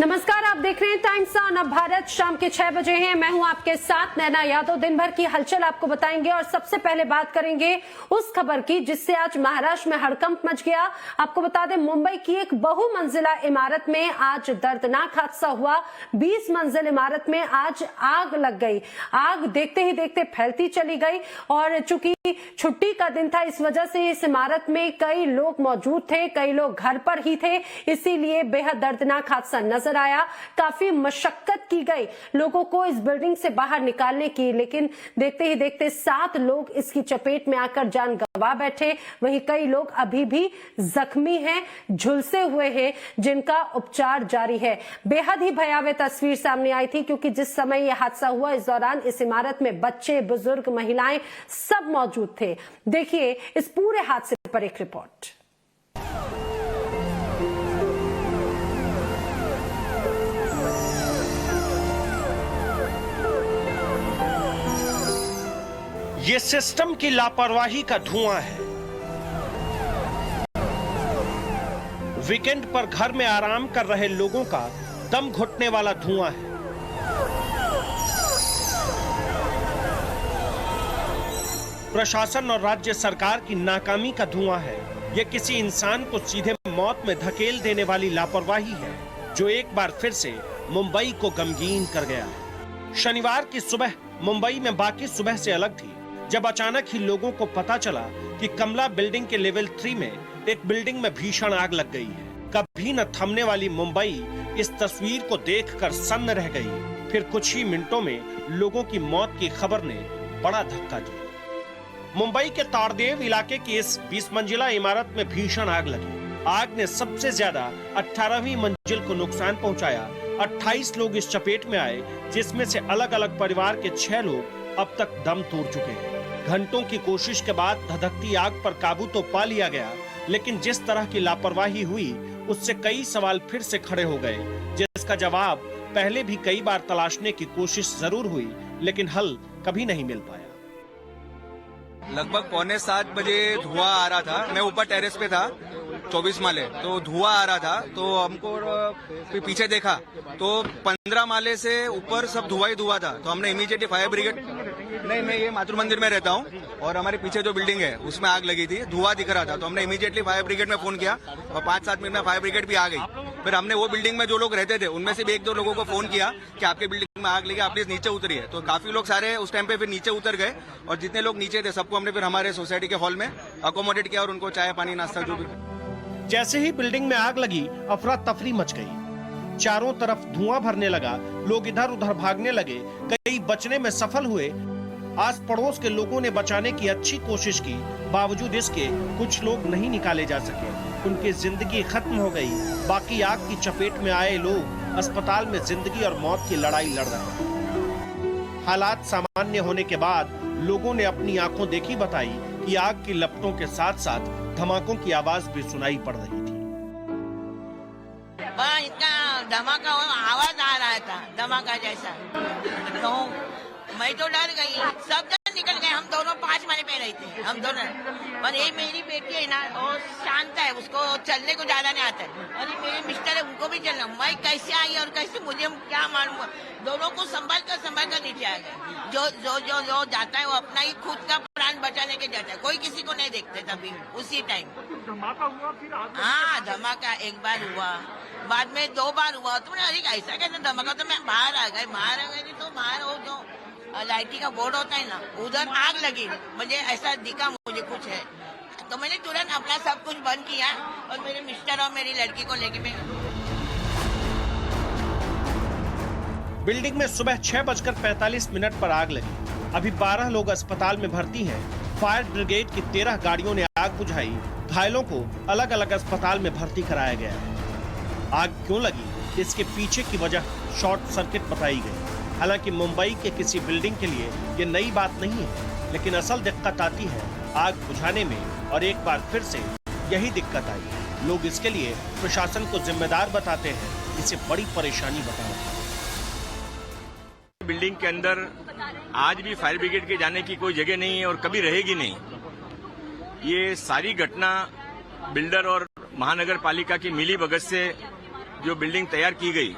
नमस्कार, आप देख रहे हैं टाइम्स ऑन भारत। शाम के 6 बजे हैं। मैं हूं आपके साथ नैना यादव। दिन भर की हलचल आपको बताएंगे और सबसे पहले बात करेंगे उस खबर की जिससे आज महाराष्ट्र में हड़कंप मच गया। आपको बता दें, मुंबई की एक बहुमंजिला इमारत में आज दर्दनाक हादसा हुआ। 20 मंजिल इमारत में आज आग लग गई। आग देखते ही देखते फैलती चली गई और चूंकि छुट्टी का दिन था, इस वजह से इस इमारत में कई लोग मौजूद थे, कई लोग घर पर ही थे, इसीलिए बेहद दर्दनाक हादसा नजर आया। काफी मशक्कत की गई लोगों को इस बिल्डिंग से बाहर निकालने की, लेकिन देखते ही देखते 7 लोग इसकी चपेट में आकर जान गंवा बैठे। वहीं कई लोग अभी भी जख्मी हैं, झुलसे हुए हैं, जिनका उपचार जारी है। बेहद ही भयावह तस्वीर सामने आई थी क्योंकि जिस समय यह हादसा हुआ, इस दौरान इस इमारत में बच्चे, बुजुर्ग, महिलाएं सब मौजूद थे। देखिए इस पूरे हादसे पर एक रिपोर्ट। ये सिस्टम की लापरवाही का धुआं है। वीकेंड पर घर में आराम कर रहे लोगों का दम घुटने वाला धुआं है। प्रशासन और राज्य सरकार की नाकामी का धुआं है। ये किसी इंसान को सीधे मौत में धकेल देने वाली लापरवाही है जो एक बार फिर से मुंबई को गमगीन कर गया। शनिवार की सुबह मुंबई में बाकी सुबह से अलग थी, जब अचानक ही लोगों को पता चला कि कमला बिल्डिंग के लेवल 3 में एक बिल्डिंग में भीषण आग लग गई है। कभी न थमने वाली मुंबई इस तस्वीर को देखकर सन्न रह गई। फिर कुछ ही मिनटों में लोगों की मौत की खबर ने बड़ा धक्का दिया। मुंबई के ताड़देव इलाके की इस 20 मंजिला इमारत में भीषण आग लगी। आग ने सबसे ज्यादा 18वीं मंजिल को नुकसान पहुंचाया। 28 लोग इस चपेट में आए, जिसमें से अलग अलग परिवार के 6 लोग अब तक दम तोड़ चुके हैं। घंटों की कोशिश के बाद धधकती आग पर काबू तो पा लिया गया, लेकिन जिस तरह की लापरवाही हुई उससे कई सवाल फिर से खड़े हो गए, जिसका जवाब पहले भी कई बार तलाशने की कोशिश जरूर हुई, लेकिन हल कभी नहीं मिल पाया। लगभग 6:45 बजे धुआं आ रहा था। मैं ऊपर टेरेस पे था, 24 माले, तो धुआं आ रहा था। तो हमको पीछे देखा तो 15 माले से ऊपर सब धुआं ही धुआं था। तो हमने इमीडिएटली फायर ब्रिगेड, नहीं मैं ये मातृ मंदिर में रहता हूँ और हमारे पीछे जो बिल्डिंग है उसमें आग लगी थी, धुआं दिख रहा था। तो हमने इमीडिएटली फायर ब्रिगेड में फोन किया और 5-7 मिनट में फायर ब्रिगेड भी आ गई। फिर हमने वो बिल्डिंग में जो लोग रहते थे उनमें से भी 1-2 लोगों को फोन किया कि आपके बिल्डिंग में आग लगी, आप प्लीज नीचे उतरिए। तो काफी लोग सारे उस टाइम पे फिर नीचे उतर गए और जितने लोग नीचे थे सबको हमने फिर हमारे सोसाइटी के हॉल में अकोमोडेट किया और उनको चाय पानी नाश्ता जो भी। जैसे ही बिल्डिंग में आग लगी, अफरा तफरी मच गई। चारों तरफ धुआं भरने लगा, लोग इधर उधर भागने लगे। कई बचने में सफल हुए। आस पड़ोस के लोगों ने बचाने की अच्छी कोशिश की, बावजूद इसके कुछ लोग नहीं निकाले जा सके। उनकी जिंदगी खत्म हो गई। बाकी आग की चपेट में आए लोग अस्पताल में जिंदगी और मौत की लड़ाई लड़ रहे हैं। हालात सामान्य होने के बाद लोगों ने अपनी आंखों देखी बताई कि आग की लपटों के साथ साथ धमाकों की आवाज भी सुनाई पड़ रही थी। इतना धमाका आवाज आ रहा था, धमाका जैसा। तो मैं तो डर गई, सब जन निकल गए। हम दोनों 5 माले पे रहे थे, हम दोनों। और ये मेरी बेटी है ना, वो शांत है, उसको चलने को ज्यादा नहीं आता है। और ये मेरे मिस्टर है, उनको भी चलना। मैं कैसे आई और कैसे, मुझे क्या मालूम। दोनों को संभाल कर नीचे आ गए। जो जाता है वो अपना ही खुद का प्राण बचाने के जाता है, कोई किसी को नहीं देखते। तभी उसी टाइम धमाका हुआ। फिर हाँ, धमाका एक बार हुआ, बाद में 2 बार हुआ। तो अरे ऐसा कैसे धमाका। तो मैं बाहर आ गई तो बाहर वो जो लाइटिंग का बोर्ड होता है ना, उधर आग लगी। मुझे ऐसा दिखा मुझे कुछ है, तो मैंने तुरंत अपना सब कुछ बंद किया और मेरे मिस्टर और मेरी लड़की को लेके मैं। बिल्डिंग में सुबह 6:45 पर आग लगी। अभी 12 लोग अस्पताल में भर्ती हैं। फायर ब्रिगेड की 13 गाड़ियों ने आग बुझाई। घायलों को अलग अलग अस्पताल में भर्ती कराया गया है। आग क्यों लगी, इसके पीछे की वजह शॉर्ट सर्किट बताई गई। हालांकि मुंबई के किसी बिल्डिंग के लिए ये नई बात नहीं है, लेकिन असल दिक्कत आती है आग बुझाने में, और एक बार फिर से यही दिक्कत आई। लोग इसके लिए प्रशासन को जिम्मेदार बताते हैं, इसे बड़ी परेशानी बता रहे हैं। बिल्डिंग के अंदर आज भी फायर ब्रिगेड के जाने की कोई जगह नहीं है और कभी रहेगी नहीं। ये सारी घटना बिल्डर और महानगर पालिका की मिली भगत से जो बिल्डिंग तैयार की गई,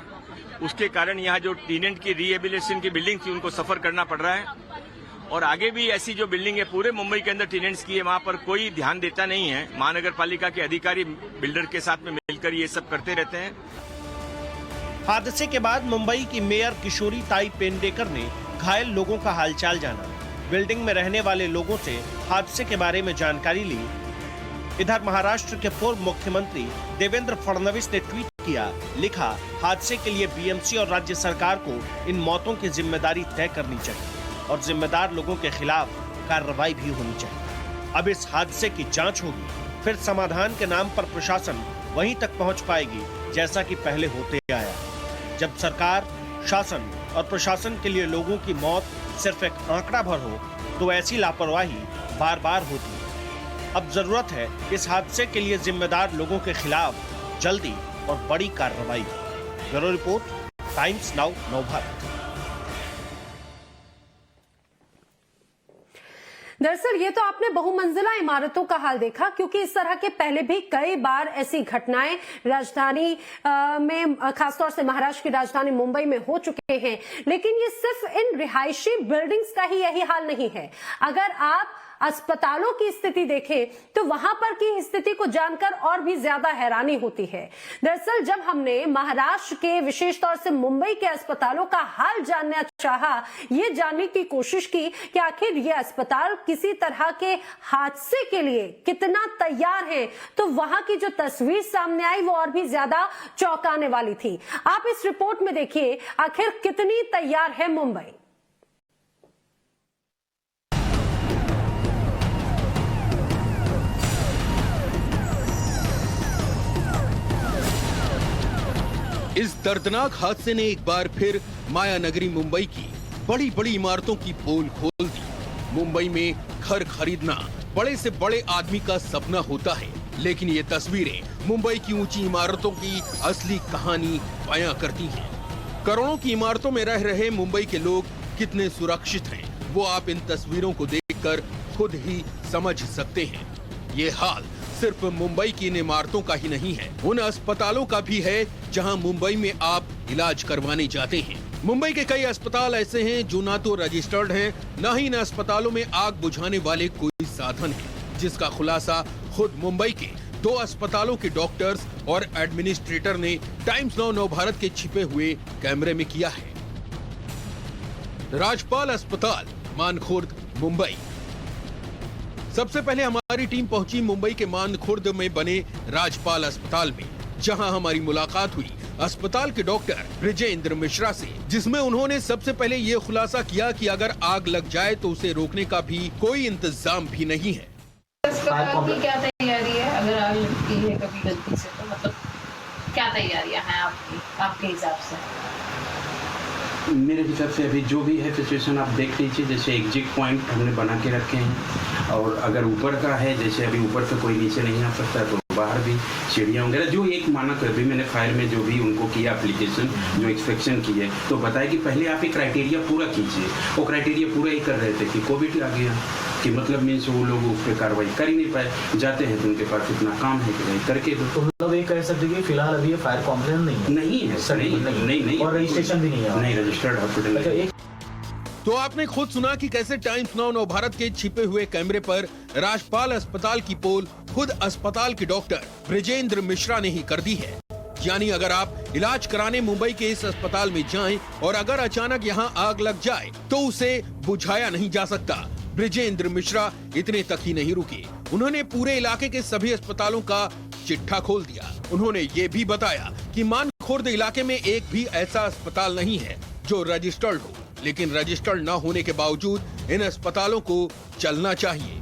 उसके कारण यहाँ जो टेनेंट की रिहेबिलिटेशन की बिल्डिंग थी उनको सफर करना पड़ रहा है। और आगे भी ऐसी जो बिल्डिंग है पूरे मुंबई के अंदर टेनेंट्स की है, वहां पर कोई ध्यान देता नहीं है। महानगर पालिका के अधिकारी बिल्डर के साथ में मिलकर ये सब करते रहते हैं। हादसे के बाद मुंबई की मेयर किशोरी ताई पेंडेकर ने घायल लोगों का हालचाल जाना, बिल्डिंग में रहने वाले लोगों से हादसे के बारे में जानकारी ली। इधर महाराष्ट्र के पूर्व मुख्यमंत्री देवेंद्र फडणवीस ने ट्वीट किया, लिखा, हादसे के लिए बीएमसी और राज्य सरकार को इन मौतों की जिम्मेदारी तय करनी चाहिए और जिम्मेदार लोगों के खिलाफ कार्रवाई भी होनी चाहिए। अब इस हादसे की जांच होगी, फिर समाधान के नाम पर प्रशासन वहीं तक पहुंच पाएगी जैसा कि पहले होते आया। जब सरकार, शासन और प्रशासन के लिए लोगों की मौत सिर्फ एक आंकड़ा भर हो तो ऐसी लापरवाही बार बार होती है। अब जरूरत है इस हादसे के लिए जिम्मेदार लोगों के खिलाफ जल्दी और बड़ी कार्रवाई। Bureau report, times now Navbharat. दरअसल ये तो आपने बहुमंजिला इमारतों का हाल देखा, क्योंकि इस तरह के पहले भी कई बार ऐसी घटनाएं राजधानी में, खासतौर से महाराष्ट्र की राजधानी मुंबई में हो चुके हैं। लेकिन ये सिर्फ इन रिहायशी बिल्डिंग्स का ही यही हाल नहीं है। अगर आप अस्पतालों की स्थिति देखें तो वहां पर की स्थिति को जानकर और भी ज्यादा हैरानी होती है। दरअसल जब हमने महाराष्ट्र के, विशेष तौर से मुंबई के अस्पतालों का हाल जानना चाहा, ये जानने की कोशिश की कि आखिर ये अस्पताल किसी तरह के हादसे के लिए कितना तैयार है, तो वहां की जो तस्वीर सामने आई वो और भी ज्यादा चौंकाने वाली थी। आप इस रिपोर्ट में देखिए आखिर कितनी तैयार है मुंबई। इस दर्दनाक हादसे ने एक बार फिर माया नगरी मुंबई की बड़ी बड़ी इमारतों की पोल खोल दी। मुंबई में घर खरीदना बड़े से बड़े आदमी का सपना होता है, लेकिन ये तस्वीरें मुंबई की ऊंची इमारतों की असली कहानी बयां करती हैं। करोड़ों की इमारतों में रह रहे मुंबई के लोग कितने सुरक्षित हैं, वो आप इन तस्वीरों को देखकर खुद ही समझ सकते हैं। ये हाल सिर्फ मुंबई की इन इमारतों का ही नहीं है, उन अस्पतालों का भी है जहां मुंबई में आप इलाज करवाने जाते हैं। मुंबई के कई अस्पताल ऐसे हैं जो ना तो रजिस्टर्ड हैं, ना ही इन अस्पतालों में आग बुझाने वाले कोई साधन है, जिसका खुलासा खुद मुंबई के 2 अस्पतालों के डॉक्टर्स और एडमिनिस्ट्रेटर ने टाइम्स नाउ नवभारत के छिपे हुए कैमरे में किया है। राजपाल अस्पताल, मानखुर्द, मुंबई। सबसे पहले हमारी टीम पहुंची मुंबई के मानखुर्द में बने राजपाल अस्पताल में, जहां हमारी मुलाकात हुई अस्पताल के डॉक्टर ब्रिजेंद्र मिश्रा से, जिसमें उन्होंने सबसे पहले ये खुलासा किया कि अगर आग लग जाए तो उसे रोकने का भी कोई इंतजाम भी नहीं है। अस्पताल की क्या तैयारी है अगर आग लगती है कभी गलती से, तो मतलब क्या तैयारियां हैं आपके हिसाब से? मेरे हिसाब से अभी जो भी है सिचुएशन आप देख लीजिए, जैसे एग्जिट पॉइंट हमने बना के रखे हैं, और अगर ऊपर का है, जैसे अभी ऊपर से कोई नीचे नहीं आ सकता तो बाहर भी सीढ़ियाँ वगैरह जो एक मानक है। अभी मैंने फायर में जो भी उनको किया एप्लीकेशन, जो इंस्पेक्शन की है, तो बताया कि पहले आप एक क्राइटेरिया पूरा कीजिए। वो क्राइटेरिया पूरा ही कर रहे थे कि कोविड आ गया, कि मतलब मीन्स वो लोग उस पर कार्रवाई कर ही नहीं पाए। जाते हैं तो उनके पास इतना काम है कि भाई करके दो। तो मतलब ये कह सकते कि फिलहाल अभी ये फायर कॉम्प्लेन नहीं है? नहीं है, नहीं और रजिस्ट्रेशन भी नहीं है? नहीं, रजिस्टर्ड हॉस्पिटल। तो आपने खुद सुना कि कैसे टाइम्स नाउ नवभारत के छिपे हुए कैमरे पर राजपाल अस्पताल की पोल खुद अस्पताल के डॉक्टर ब्रिजेंद्र मिश्रा ने ही कर दी है। यानी अगर आप इलाज कराने मुंबई के इस अस्पताल में जाएं और अगर अचानक यहां आग लग जाए तो उसे बुझाया नहीं जा सकता। ब्रिजेंद्र मिश्रा इतने तक ही नहीं रुके, उन्होंने पूरे इलाके के सभी अस्पतालों का चिट्ठा खोल दिया। उन्होंने ये भी बताया कि मानखुर्द इलाके में एक भी ऐसा अस्पताल नहीं है जो रजिस्टर्ड हो, लेकिन रजिस्टर्ड न होने के बावजूद इन अस्पतालों को चलना चाहिए।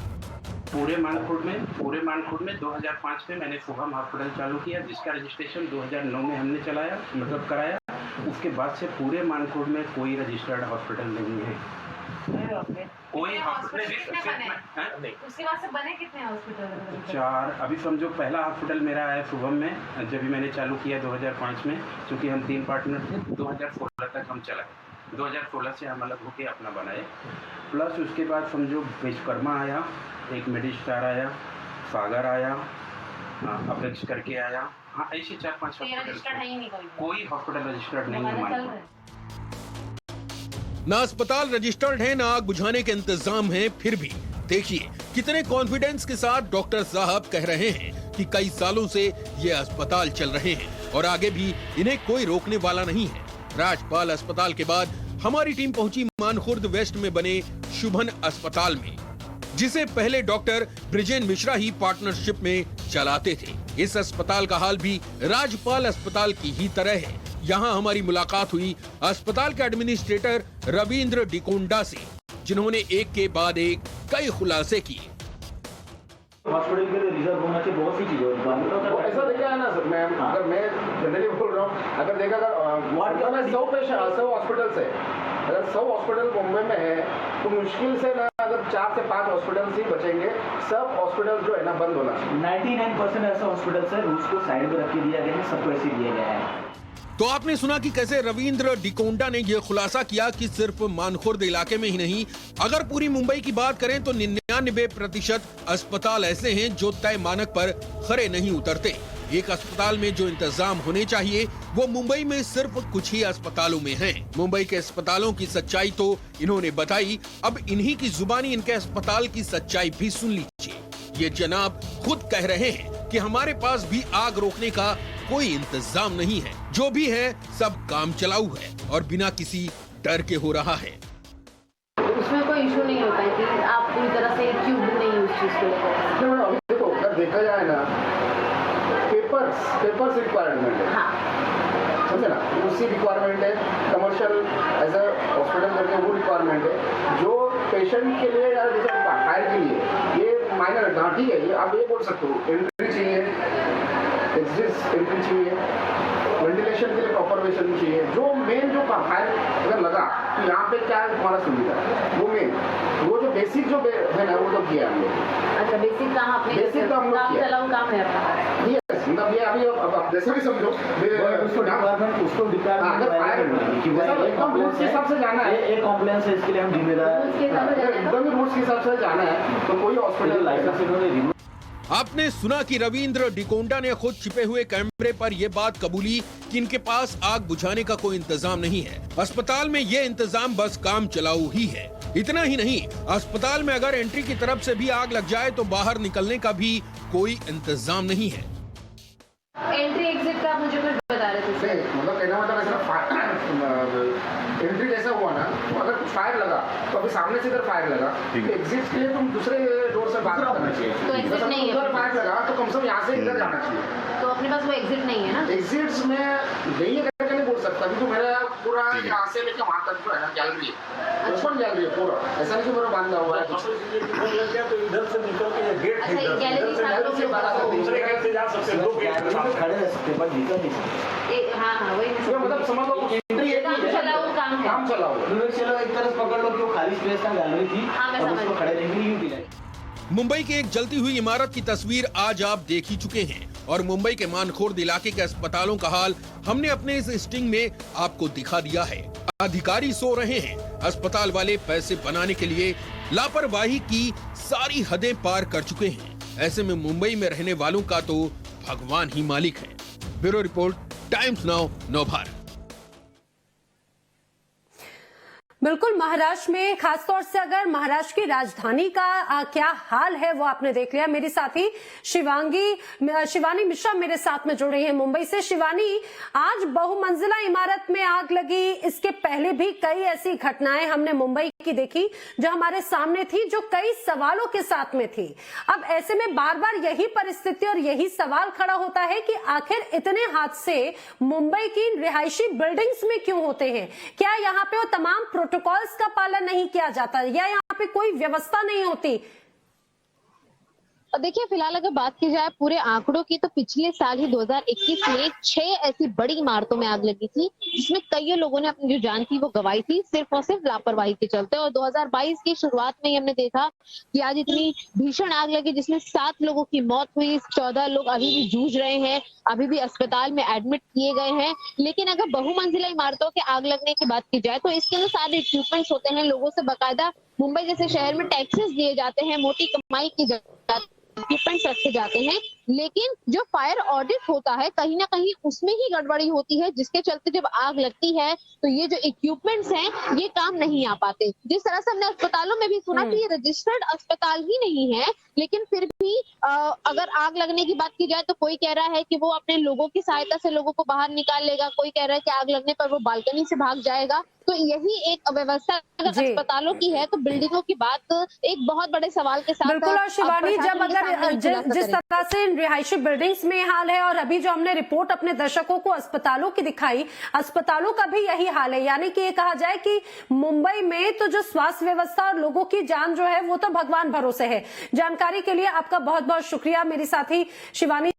पूरे मानखुर्द में 2005 में मैंने शुभम हॉस्पिटल चालू किया, जिसका रजिस्ट्रेशन 2009 में हमने चलाया, मतलब कराया। उसके बाद से पूरे मानखुर्द में कोई रजिस्टर्ड हॉस्पिटल नहीं है। कोई हॉस्पिटल उसके बाद से बने कितने हॉस्पिटल? 4। अभी समझो पहला हॉस्पिटल मेरा आया शुभम में, जब भी मैंने चालू किया 2005 में, क्योंकि हम 3 पार्टनर थे। 2016 तक हम चलाए, 2016 से हम अलग होके अपना बनाए। प्लस उसके बाद समझो विश्वकर्मा आया, एक मेडिस्टार आया, सागर आया, अप्रोच करके आया। हाँ, ऐसे 4-5 रजिस्टर्ड है ही नहीं कोई हॉस्पिटल रजिस्टर्ड नहीं है हमारे पास। ना अस्पताल रजिस्टर्ड है, ना आग बुझाने के इंतजाम है, फिर भी देखिए कितने कॉन्फिडेंस के साथ डॉक्टर साहब कह रहे हैं कि कई सालों से ये अस्पताल चल रहे हैं और आगे भी इन्हें कोई रोकने वाला नहीं है। राजपाल अस्पताल के बाद हमारी टीम पहुंची मानखुर्द वेस्ट में बने शुभन अस्पताल में, जिसे पहले डॉक्टर ब्रिजेन मिश्रा ही पार्टनरशिप में चलाते थे। इस अस्पताल का हाल भी राजपाल अस्पताल की ही तरह है। यहाँ हमारी मुलाकात हुई अस्पताल के एडमिनिस्ट्रेटर रविंद्र डिकोंडा से, जिन्होंने एक के बाद एक कई खुलासे किए। हॉस्पिटल के लिए रिजर्व होना चाहिए, बहुत सी चीजें ऐसा देखा है ना सर, मैं अगर मैं जनरली बोल रहा हूँ, अगर देखा अगर 100 पेशेंट 100 हॉस्पिटल से अगर 100 हॉस्पिटल मुंबई में है तो मुश्किल से ना अगर 4 से 5 हॉस्पिटल ही बचेंगे। सब हॉस्पिटल जो है ना बंद होना चाहिए। 99% ऐसा हॉस्पिटल है रूल्स को साइड में रख के दिया गया है, सबको ऐसे दिया गया है। तो आपने सुना कि कैसे रविंद्र डिकोंडा ने यह खुलासा किया कि सिर्फ मानखुर्द इलाके में ही नहीं, अगर पूरी मुंबई की बात करें तो 99% अस्पताल ऐसे हैं जो तय मानक पर खरे नहीं उतरते। एक अस्पताल में जो इंतजाम होने चाहिए वो मुंबई में सिर्फ कुछ ही अस्पतालों में हैं। मुंबई के अस्पतालों की सच्चाई तो इन्होंने बताई, अब इन्हीं की जुबानी इनके अस्पताल की सच्चाई भी सुन लीजिए। ये जनाब खुद कह रहे हैं कि हमारे पास भी आग रोकने का कोई इंतजाम नहीं है, जो भी है सब काम चलाऊ है और बिना किसी डर के हो रहा है। उसमें कोई इशू नहीं होता है कि आप पूरी तरह से क्यों नहीं उस चीज को लेकर। अभी देखो अगर देखा जाए ना, पेपर्स रिक्वायरमेंट है, समझे ना, उसी रिक्वायरमेंट है। कमर्शियल एज अ हॉस्पिटल करके वो रिक्वायरमेंट है जो पेशेंट के लिए या जैसे फायर के लिए ये माइनर है। ठीक है, ये आप ये बोल सकते हो एंट्री चाहिए, एग्जिट एंट्री चाहिए, वेंटिलेशन के लिए प्रॉपर वेंटिलेशन चाहिए। जो मेन जो फायर अगर लगा तो यहाँ पे क्या हमारा सुविधा है वो मेन, वो जो बेसिक जो है ना वो तो किया हम लोग। अच्छा, बेसिक काम आपने, बेसिक काम चलाऊ काम है आपका। मतलब ये अभी अब जैसे भी समझो उसको रूल्स के हिसाब से जाना है, एक कॉम्प्लेंस है, इसके लिए हम जिम्मेदार एकदम रूल्स के हिसाब से जाना है तो कोई हॉस्पिटल लाइसेंस इन्होंने। आपने सुना कि रविंद्र डिकोंडा ने खुद छिपे हुए कैमरे पर यह बात कबूली कि इनके पास आग बुझाने का कोई इंतजाम नहीं है। अस्पताल में ये इंतजाम बस काम चलाऊ ही है। इतना ही नहीं, अस्पताल में अगर एंट्री की तरफ से भी आग लग जाए तो बाहर निकलने का भी कोई इंतजाम नहीं है। एंट्री एग्जिट का मुझे कुछ बता रहे थे। मतलब कहना मतलब ऐसा एंट्री जैसा हुआ ना, तो अगर कुछ फायर लगा तो अभी सामने से इधर फायर लगा तो एग्जिट के लिए तुम दूसरे डोर से बाहर करना चाहिए। तो एग्जिट नहीं है, उधर फायर लगा तो कम से कम यहाँ से इधर जाना चाहिए। तो अपने पास वो एग्जिट नहीं है ना। एग्जिट्स में नहीं है करके नहीं बोल सकता, अभी तो मेरा पूरा यहाँ से लेकर वहाँ तक जो है ना गैलरी है, ओपन गैलरी है पूरा, ऐसा नहीं कि मेरा बांधा हुआ है। तो इधर से निकल के गेट गैलरी से बाहर खड़े रह सकते पर निकल नहीं सकते। हाँ वही मतलब समझ लो काम चलाओ चलो एक तरफ पकड़ लो, क्यों खाली स्पेस का गैलरी थी, अब उसको खड़े रहेंगे नहीं। मुंबई की एक जलती हुई इमारत की तस्वीर आज आप देख ही चुके हैं और मुंबई के मानखुर्द इलाके के अस्पतालों का हाल हमने अपने इस स्टिंग में आपको दिखा दिया है। अधिकारी सो रहे हैं, अस्पताल वाले पैसे बनाने के लिए लापरवाही की सारी हदें पार कर चुके हैं। ऐसे में मुंबई में रहने वालों का तो भगवान ही मालिक है। Bureau report, times now, Navbharat. बिल्कुल, महाराष्ट्र में खासतौर से अगर महाराष्ट्र की राजधानी का क्या हाल है वो आपने देख लिया। मेरी साथी शिवानी मिश्रा मेरे साथ में जुड़ रही है मुंबई से। शिवानी, आज बहुमंजिला इमारत में आग लगी, इसके पहले भी कई ऐसी घटनाएं हमने मुंबई की देखी जो हमारे सामने थी, जो कई सवालों के साथ में थी। अब ऐसे में बार बार यही परिस्थिति और यही सवाल खड़ा होता है कि आखिर इतने हादसे मुंबई की रिहायशी बिल्डिंग्स में क्यों होते हैं? क्या यहाँ पे वो तमाम प्रोटोकॉल्स का पालन नहीं किया जाता या यहाँ पे कोई व्यवस्था नहीं होती? देखिए, फिलहाल अगर बात की जाए पूरे आंकड़ों की तो पिछले साल ही 2021 में 6 ऐसी बड़ी इमारतों में आग लगी थी, जिसमें कई लोगों ने अपनी जो जान थी वो गंवाई थी, सिर्फ और सिर्फ लापरवाही के चलते। और 2022 की शुरुआत में ही हमने देखा कि आज इतनी भीषण आग लगी जिसमें 7 लोगों की मौत हुई, 14 लोग अभी भी जूझ रहे हैं, अभी भी अस्पताल में एडमिट किए गए हैं। लेकिन अगर बहुमंजिला इमारतों के आग लगने की बात की जाए तो इसके लिए सारे इक्विपमेंट्स होते हैं, लोगों से बाकायदा मुंबई जैसे शहर में टैक्सेस दिए जाते हैं, मोटी कमाई की जाती है, इक्विपमेंट्स रखे जाते हैं, लेकिन जो फायर ऑडिट होता है कहीं ना कहीं उसमें ही गड़बड़ी होती है, जिसके चलते जब आग लगती है तो ये जो इक्विपमेंट्स हैं ये काम नहीं आ पाते। जिस तरह से हमने अस्पतालों में भी सुना कि ये रजिस्टर्ड अस्पताल ही नहीं है, लेकिन फिर भी अगर आग लगने की बात की जाए तो कोई कह रहा है कि वो अपने लोगों की सहायता से लोगों को बाहर निकाल लेगा, कोई कह रहा है कि आग लगने पर वो बालकनी से भाग जाएगा। तो यही एक अव्यवस्था अगर अस्पतालों की है तो बिल्डिंगों की बात एक बहुत बड़े सवाल के साथ। बिल्कुल। और शिवानी, जब अगर जिस तरह से इन रिहायशी बिल्डिंग्स में हाल है और अभी जो हमने रिपोर्ट अपने दर्शकों को अस्पतालों की दिखाई, अस्पतालों का भी यही हाल है, यानी कि ये कहा जाए कि मुंबई में तो जो स्वास्थ्य व्यवस्था और लोगों की जान जो है वो तो भगवान भरोसे है। जानकारी के लिए आपका बहुत बहुत शुक्रिया मेरी साथी शिवानी।